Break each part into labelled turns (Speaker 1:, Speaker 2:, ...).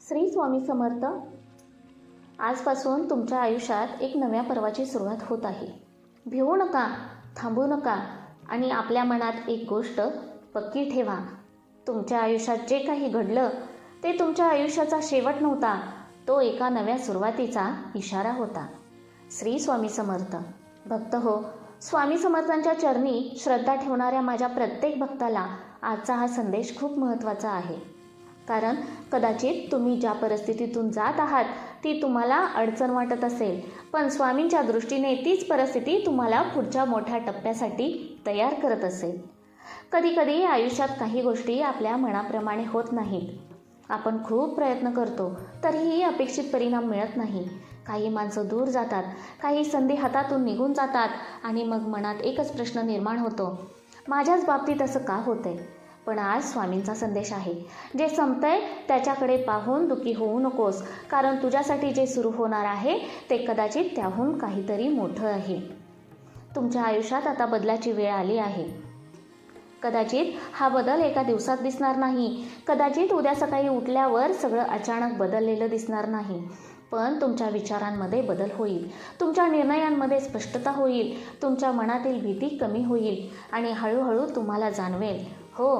Speaker 1: श्री स्वामी समर्थ. आजपासून तुमच्या आयुष्यात एक नव्या पर्वाची सुरुवात होत आहे. भिवू नका, थांबू नका आणि आपल्या मनात एक गोष्ट पक्की ठेवा. तुमच्या आयुष्यात जे काही घडलं ते तुमच्या आयुष्याचा शेवट नव्हता, तो एका नव्या सुरुवातीचा इशारा होता. श्री स्वामी समर्थ. भक्त हो, स्वामी समर्थांच्या चरणी श्रद्धा ठेवणाऱ्या माझ्या प्रत्येक भक्ताला आजचा हा संदेश खूप महत्त्वाचा आहे. कारण कदाचित तुम्ही ज्या परिस्थितीतून जात आहात ती तुम्हाला अडचण वाटत असेल, पण स्वामींच्या दृष्टीने तीच परिस्थिती तुम्हाला पुढच्या मोठ्या टप्प्यासाठी तयार करत असेल. कधीकधी आयुष्यात काही गोष्टी आपल्या मनाप्रमाणे होत नाहीत. आपण खूप प्रयत्न करतो तरीही अपेक्षित परिणाम मिळत नाही. काही माणसं दूर जातात, काही संधी हातातून निघून जातात आणि मग मनात एकच प्रश्न निर्माण होतो, माझ्याच बाबतीत असं का होतंय? पण आज स्वामींचा संदेश आहे, जे संपतंय त्याच्याकडे पाहून दुःखी होऊ नकोस, कारण तुझ्यासाठी जे सुरू होणार आहे ते कदाचित त्याहून काहीतरी मोठं आहे. तुमच्या आयुष्यात आता बदलाची वेळ आली आहे. कदाचित हा बदल एका दिवसात दिसणार नाही, कदाचित उद्या सकाळी उठल्यावर सगळं अचानक बदललेलं दिसणार नाही, पण तुमच्या विचारांमध्ये बदल होईल, तुमच्या निर्णयांमध्ये स्पष्टता होईल, तुमच्या मनातील भीती कमी होईल आणि हळूहळू तुम्हाला जाणवेल, हो,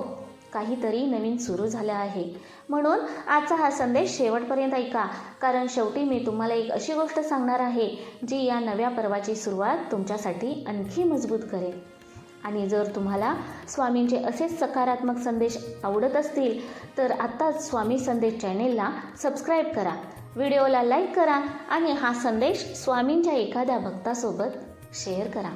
Speaker 1: काहीतरी नवीन सुरू झालं आहे. म्हणून आजचा हा संदेश शेवटपर्यंत ऐका, कारण शेवटी मी तुम्हाला एक अशी गोष्ट सांगणार आहे जी या नव्या पर्वाची सुरुवात तुमच्यासाठी आणखी मजबूत करेल. आणि जर तुम्हाला स्वामींचे असेच सकारात्मक संदेश आवडत असतील तर आत्ताच स्वामी संदेश चॅनेलला सबस्क्राईब करा, व्हिडिओला लाईक करा आणि हा संदेश स्वामींच्या एखाद्या भक्तासोबत शेअर करा.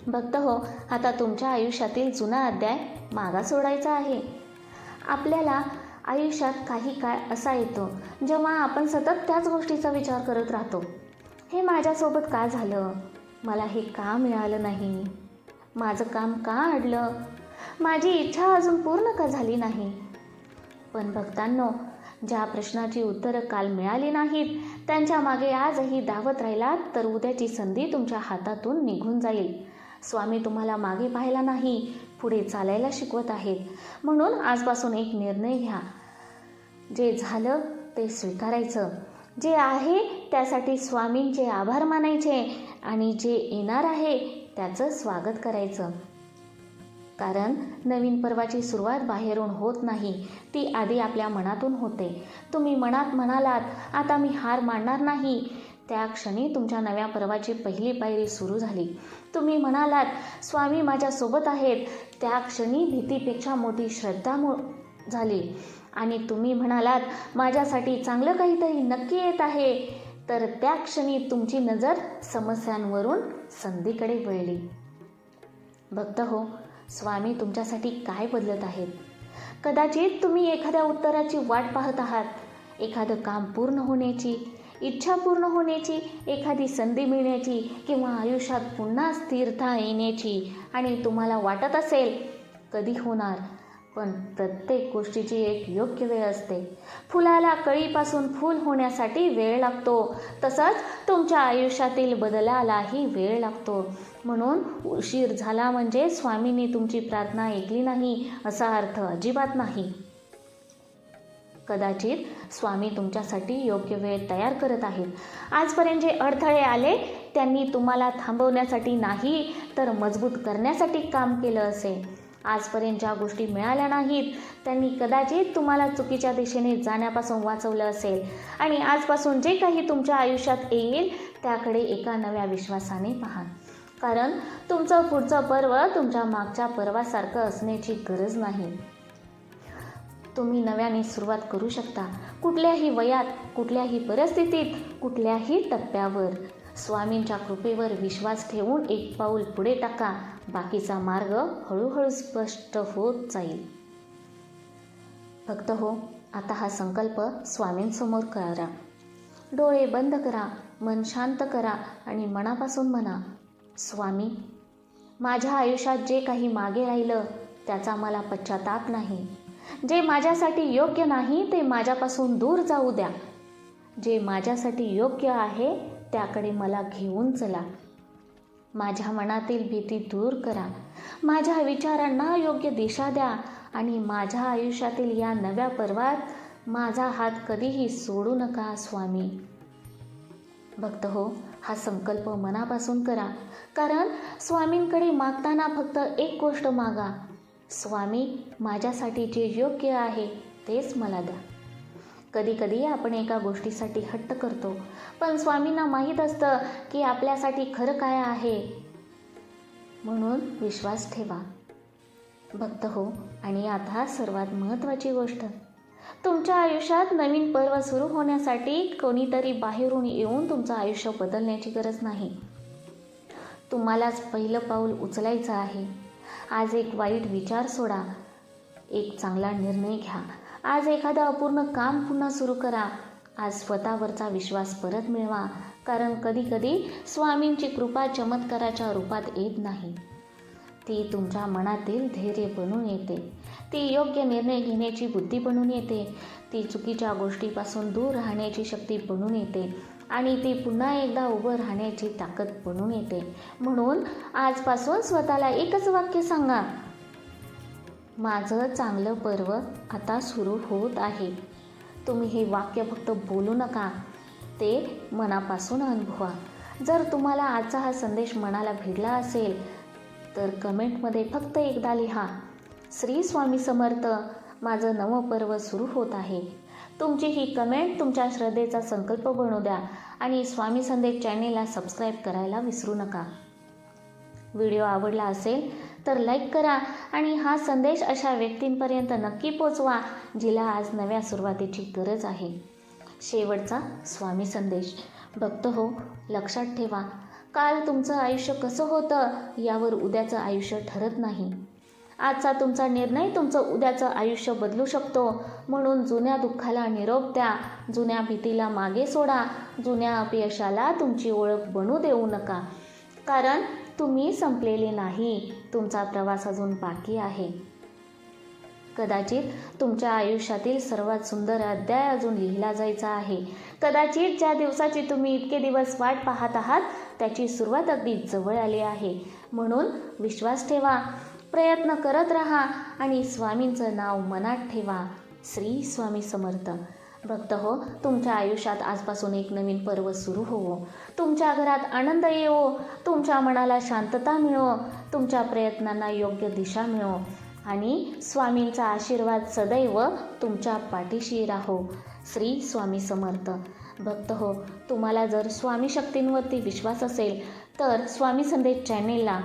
Speaker 1: भक्त हो, आता तुमच्या आयुष्यातील जुना अध्याय मागा सोडायचा आहे. आपल्याला आयुष्यात काही काळ असा येतो जेव्हा आपण सतत त्याच गोष्टीचा विचार करत राहतो. हे माझ्यासोबत का झालं? मला हे का मिळालं नाही? माझं काम का अडलं? माझी इच्छा अजून पूर्ण का झाली नाही? पण भक्तांनो, ज्या प्रश्नाची उत्तरं काल मिळाली नाहीत त्यांच्या मागे आजही धावत राहिलात तर उद्याची संधी तुमच्या हातातून निघून जाईल. स्वामी तुम्हाला मागे पाहायला नाही, पुढे चालायला शिकवत आहेत. म्हणून आजपासून एक निर्णय घ्या. जे झालं ते स्वीकारायचं, जे आहे त्यासाठी स्वामींचे आभार मानायचे आणि जे येणार आहे त्याचं स्वागत करायचं. कारण नवीन पर्वाची सुरुवात बाहेरून होत नाही, ती आधी आपल्या मनातून होते. तुम्ही मनात म्हणालात, आता मी हार मानणार नाही, त्या क्षणी तुमच्या नव्या पर्वाची पहिली पायरी सुरू झाली. तुम्ही म्हणालात, स्वामी माझ्यासोबत आहेत, त्या क्षणी भीतीपेक्षा मोठी श्रद्धा झाली. आणि तुम्ही म्हणालात, माझ्यासाठी चांगलं काहीतरी नक्की येत आहे, तर त्या क्षणी तुमची नजर समस्यांवरून संधीकडे वळली. भक्त हो, स्वामी तुमच्यासाठी काय बदलत आहेत? कदाचित तुम्ही एखाद्या उत्तराची वाट पाहत आहात, एखादं काम पूर्ण होण्याची, इच्छा पूर्ण होण्याची, एखादी संधी मिळण्याची किंवा आयुष्यात पुन्हा स्थिरता येण्याची. आणि तुम्हाला वाटत असेल कधी होणार, पण प्रत्येक गोष्टीची एक योग्य वेळ असते. फुलाला कळीपासून फूल होण्यासाठी वेळ लागतो, तसंच तुमच्या आयुष्यातील बदलालाही वेळ लागतो. म्हणून उशीर झाला म्हणजे स्वामींनी तुमची प्रार्थना ऐकली नाही असा अर्थ अजिबात नाही. कदाचित स्वामी तुमच्यासाठी योग्य वेळ तयार करत आहेत. आजपर्यंत जे अडथळे आले त्यांनी तुम्हाला थांबवण्यासाठी नाही तर मजबूत करण्यासाठी काम केलं असेल. आजपर्यंत ज्या गोष्टी मिळाल्या नाहीत त्यांनी कदाचित तुम्हाला चुकीच्या दिशेने जाण्यापासून वाचवलं असेल. आणि आजपासून जे काही तुमच्या आयुष्यात येईल त्याकडे एका नव्या विश्वासाने पहा, कारण तुमचं पुढचं पर्व तुमच्या मागच्या पर्वासारखं असण्याची गरज नाही. तुम्ही नव्याने सुरुवात करू शकता, कुठल्याही वयात, कुठल्याही परिस्थितीत, कुठल्याही टप्प्यावर. स्वामींच्या कृपेवर विश्वास ठेवून एक पाऊल पुढे टाका, बाकीचा मार्ग हळूहळू स्पष्ट होत जाईल. भक्त हो, आता हा संकल्प स्वामींसमोर करा. डोळे बंद करा, मन शांत करा आणि मनापासून म्हणा, स्वामी, माझ्या आयुष्यात जे काही मागे राहिलं त्याचा मला पश्चाताप नाही. जे माझ्यासाठी योग्य नाही ते माझ्यापासून दूर जाऊ द्या. जे माझ्यासाठी योग्य आहे त्याकडे मला घेऊन चला. माझ्या मनातील भीती दूर करा, माझ्या विचारांना योग्य दिशा द्या आणि माझ्या आयुष्यातील या नव्या पर्वात माझा हात कधीही सोडू नका स्वामी. भक्त हो, हा संकल्प मनापासून करा, कारण स्वामींकडे मागताना फक्त एक गोष्ट मागा, स्वामी माझ्यासाठी जे योग्य आहे तेच मला द्या. कधी कधी आपण एका गोष्टीसाठी हट्ट करतो, पण स्वामींना माहीत असतं की आपल्यासाठी खरं काय आहे. म्हणून विश्वास ठेवा भक्त हो. आणि आता सर्वात महत्त्वाची गोष्ट, तुमच्या आयुष्यात नवीन पर्व सुरू होण्यासाठी कोणीतरी बाहेरून येऊन तुमचं आयुष्य बदलण्याची गरज नाही. तुम्हालाच पहिलं पाऊल उचलायचं आहे. आज एक वाईट विचार सोडा, एक चांगला निर्णय घ्या. आज एखादं अपूर्ण काम पुन्हा सुरू करा. आज स्वतःवरचा विश्वास परत मिळवा, कारण कधीकधी स्वामींची कृपा चमत्काराच्या रूपात येत नाही. ती तुमच्या मनातील धैर्य बनून येते, ती योग्य निर्णय घेण्याची बुद्धी बनून येते, ती चुकीच्या गोष्टीपासून दूर राहण्याची शक्ती बनून येते आणि ती पुन्हा एकदा उभं राहण्याची ताकद बनून येते. म्हणून आजपासून स्वतःला एकच वाक्य सांगा, माझं चांगलं पर्व आता सुरू होत आहे. तुम्ही हे वाक्य फक्त बोलू नका, ते मनापासून अनुभवा. जर तुम्हाला आजचा हा संदेश मनाला भिडला असेल तर कमेंटमध्ये फक्त एकदा लिहा, श्री स्वामी समर्थ, माझं नवं पर्व सुरू होत आहे. तुमची ही कमेंट तुमच्या श्रद्धेचा संकल्प बनू द्या आणि स्वामी संदेश चॅनेलला सबस्क्राईब करायला विसरू नका. व्हिडिओ आवडला असेल तर लाईक करा आणि हा संदेश अशा व्यक्तींपर्यंत नक्की पोचवा जिला आज नव्या सुरुवातीची गरज आहे. शेवटचा स्वामी संदेश. भक्त हो, लक्षात ठेवा, काल तुमचं आयुष्य कसं होतं यावर उद्याचं आयुष्य ठरत नाही. आजचा तुमचा निर्णय तुमचं उद्याचं आयुष्य बदलू शकतो. म्हणून जुन्या दुःखाला निरोप द्या, जुन्या भीतीला मागे सोडा, जुन्या अपयशाला तुमची ओळख बनू देऊ नका, कारण तुम्ही संपलेले नाही, तुमचा प्रवास अजून बाकी आहे. कदाचित तुमच्या आयुष्यातील सर्वात सुंदर अध्याय अजून लिहिला जायचा आहे. कदाचित ज्या दिवसाची तुम्ही इतके दिवस वाट पाहत आहात त्याची सुरुवात अगदी जवळ आली आहे. म्हणून विश्वास ठेवा, प्रयत्न करत राहा आणि स्वामींचं नाव मनात ठेवा. श्री स्वामी समर्थ. भक्त हो, तुमच्या आयुष्यात आजपासून एक नवीन पर्व सुरू होवो, तुमच्या घरात आनंद येवो, तुमच्या मनाला शांतता मिळो, तुमच्या प्रयत्नांना योग्य दिशा मिळो आणि स्वामींचा आशीर्वाद सदैव तुमच्या पाठीशी राहो. श्री स्वामी समर्थ. भक्त हो, तुम्हाला जर स्वामी शक्तींवरती विश्वास असेल तर स्वामी संदेश चॅनेलला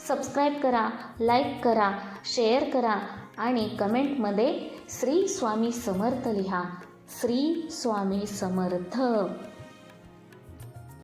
Speaker 1: सबस्क्राईब करा, लाईक करा, शेअर करा आणि कमेंटमध्ये श्री स्वामी समर्थ लिहा. श्री स्वामी समर्थ.